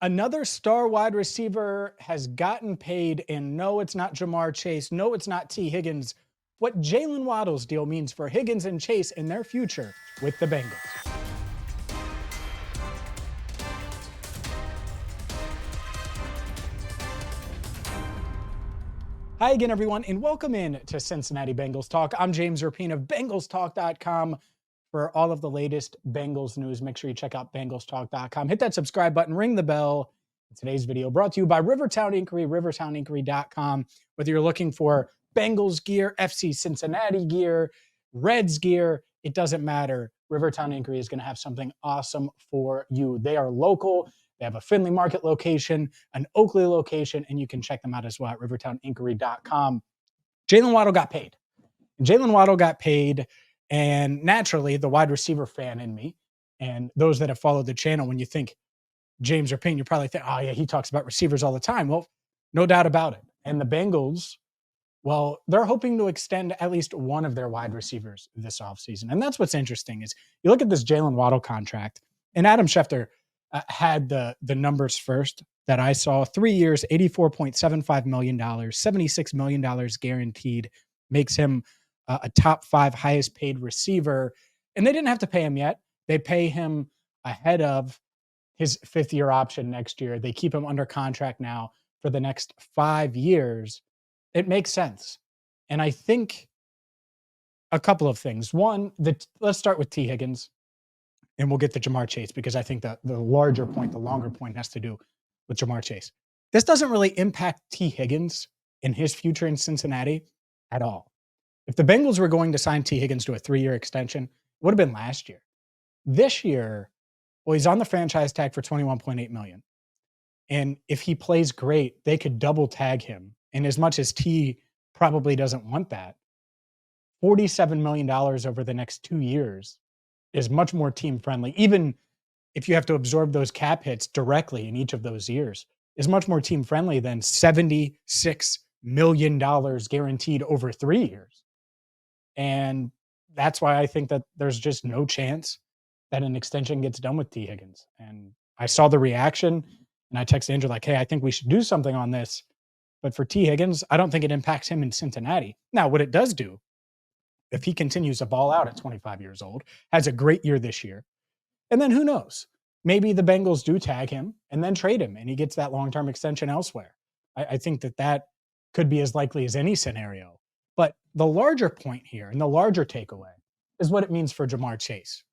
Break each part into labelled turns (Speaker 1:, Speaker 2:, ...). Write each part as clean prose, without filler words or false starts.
Speaker 1: Another star wide receiver has gotten paid, and no, it's not Jamar Chase. No, it's not T Higgins. What Jaylen Waddle's deal means for Higgins and Chase in their future with the Bengals. Hi again, everyone, and welcome in to Cincinnati Bengals Talk. I'm James Rapien of BengalsTalk.com. For all of the latest Bengals news, make sure you check out BengalsTalk.com. Hit that subscribe button, ring the bell. Today's video brought to you by Rivertown Inkery, RivertownInkery.com. Whether you're looking for Bengals gear, FC Cincinnati gear, Reds gear, it doesn't matter. Rivertown Inkery is going to have something awesome for you. They are local. They have a Findlay Market location, an Oakley location, and you can check them out as well at RivertownInkery.com. Jaylen Waddle got paid. Jaylen Waddle got paid, and naturally, the wide receiver fan in me, and those that have followed the channel, when you think James Rapien, you probably think, oh, yeah, he talks about receivers all the time. Well, no doubt about it. And the Bengals, well, they're hoping to extend at least one of their wide receivers this offseason. And that's what's interesting is you look at this Jaylen Waddle contract, and Adam Schefter had the numbers first that I saw. 3 years, $84.75 million, $76 million guaranteed, makes him a top 5 highest paid receiver. And they didn't have to pay him yet. They pay him ahead of his 5th-year option next year. They keep him under contract now for the next 5 years. It makes sense. And I think a couple of things. One, let's start with T Higgins, and we'll get to Jamar Chase because I think that the larger point, the longer point has to do with Jamar Chase. This doesn't really impact T Higgins in his future in Cincinnati at all. If the Bengals were going to sign T Higgins to a 3-year extension, it would have been last year. This year, well, he's on the franchise tag for $21.8 million. And if he plays great, they could double tag him. And as much as T probably doesn't want that, $47 million over the next 2 years is much more team friendly. Even if you have to absorb those cap hits directly in each of those years, is much more team friendly than $76 million guaranteed over 3 years. And that's why I think that there's just no chance that an extension gets done with T Higgins. And I saw the reaction and I texted Andrew like, hey, I think we should do something on this. But for T Higgins, I don't think it impacts him in Cincinnati. Now, what it does do, if he continues to ball out at 25 years old, has a great year this year, and then who knows? Maybe the Bengals do tag him and then trade him and he gets that long-term extension elsewhere. I think that could be as likely as any scenario. But the larger point here and the larger takeaway is what it means for Jamar Chase.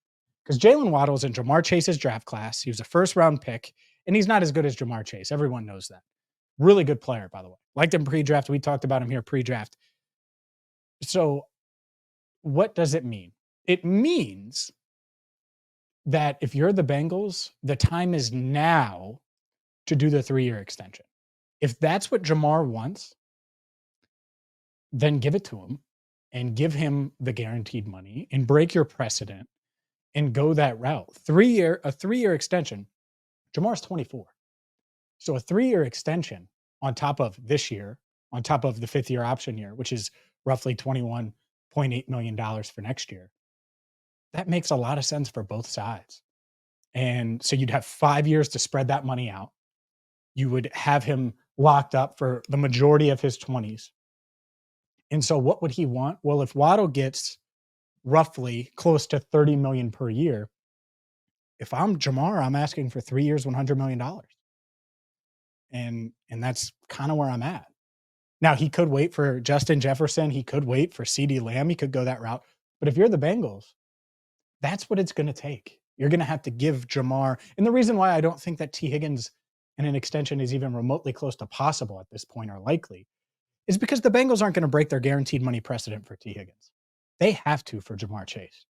Speaker 1: Because Jaylen Waddle's in Jamar Chase's draft class. He was a first-round pick, and he's not as good as Jamar Chase. Everyone knows that. Really good player, by the way. Liked him pre-draft. We talked about him here pre-draft. So what does it mean? It means that if you're the Bengals, the time is now to do the 3-year extension. If that's what Jamar wants, then give it to him and give him the guaranteed money and break your precedent and go that route. A 3-year extension. Jamar's 24. So a 3-year extension on top of this year, on top of the 5th-year option year, which is roughly $21.8 million for next year. That makes a lot of sense for both sides. And so you'd have 5 years to spread that money out. You would have him locked up for the majority of his 20s. And so what would he want? Well, if Waddle gets roughly close to $30 million per year, if I'm Jamar, I'm asking for 3 years, $100 million. And that's kind of where I'm at. Now, he could wait for Justin Jefferson. He could wait for CeeDee Lamb. He could go that route. But if you're the Bengals, that's what it's going to take. You're going to have to give Jamar. And the reason why I don't think that T Higgins and an extension is even remotely close to possible at this point or likely is because the Bengals aren't going to break their guaranteed money precedent for T Higgins. They have to for Jamar Chase.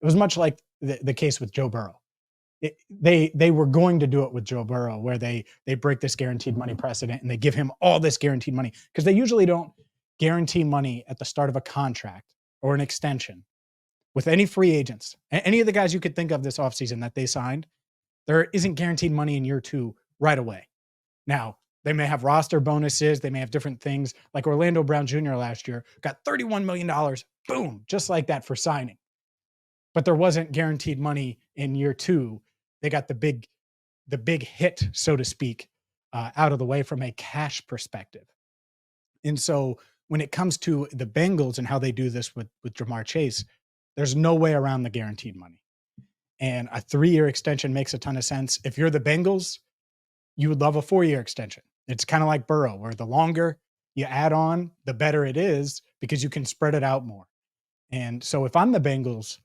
Speaker 1: It was much like the case with Joe Burrow. They were going to do it with Joe Burrow where they break this guaranteed money precedent and they give him all this guaranteed money because they usually don't guarantee money at the start of a contract or an extension with any free agents. Any of the guys you could think of this offseason that they signed, there isn't guaranteed money in year 2 right away. Now, they may have roster bonuses. They may have different things like Orlando Brown Jr. last year got $31 million, boom, just like that for signing. But there wasn't guaranteed money in year 2. They got the big the big hit, so to speak, out of the way from a cash perspective. And so when it comes to the Bengals and how they do this with Jamar Chase, there's no way around the guaranteed money. And a 3-year extension makes a ton of sense. If you're the Bengals, you would love a 4-year extension. It's kind of like Burrow, where the longer you add on, the better it is because you can spread it out more. And so if I'm the Bengals,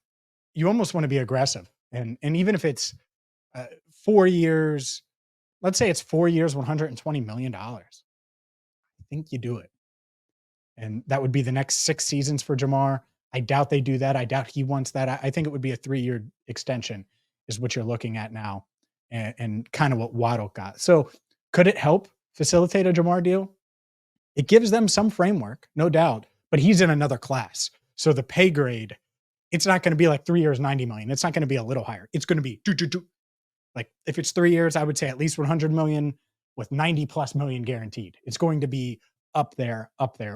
Speaker 1: you almost want to be aggressive. And even if it's 4 years, let's say it's 4 years, $120 million. I think you do it. And that would be the next 6 seasons for Jamar. I doubt they do that. I doubt he wants that. I think it would be a 3-year extension is what you're looking at now, and kind of what Waddle got. So could it help facilitate a Jamar deal? It gives them some framework, no doubt, but he's in another class. So the pay grade, it's not going to be like 3 years, 90 million. It's not going to be a little higher. It's going to be like if it's 3 years, I would say at least 100 million with 90 plus million guaranteed. It's going to be up there,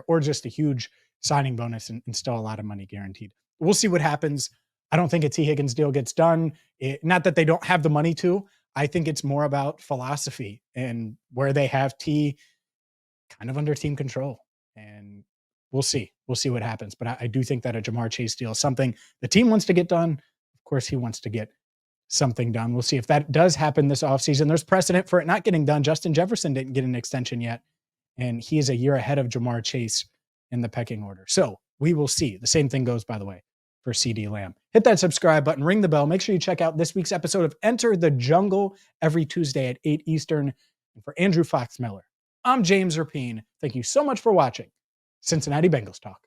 Speaker 1: or just a huge signing bonus and still a lot of money guaranteed. We'll see what happens. I don't think a T Higgins deal gets done. Not that they don't have the money to. I think it's more about philosophy and where they have T kind of under team control. And we'll see. We'll see what happens. But I do think that a Jamar Chase deal is something the team wants to get done. Of course, he wants to get something done. We'll see if that does happen this offseason. There's precedent for it not getting done. Justin Jefferson didn't get an extension yet, and he is a year ahead of Jamar Chase in the pecking order. So we will see. The same thing goes, by the way, for CD Lamb. Hit that subscribe button, ring the bell. Make sure you check out this week's episode of Enter the Jungle every Tuesday at 8 Eastern. And for Andrew Fox Miller, I'm James Rapien. Thank you so much for watching Cincinnati Bengals Talk.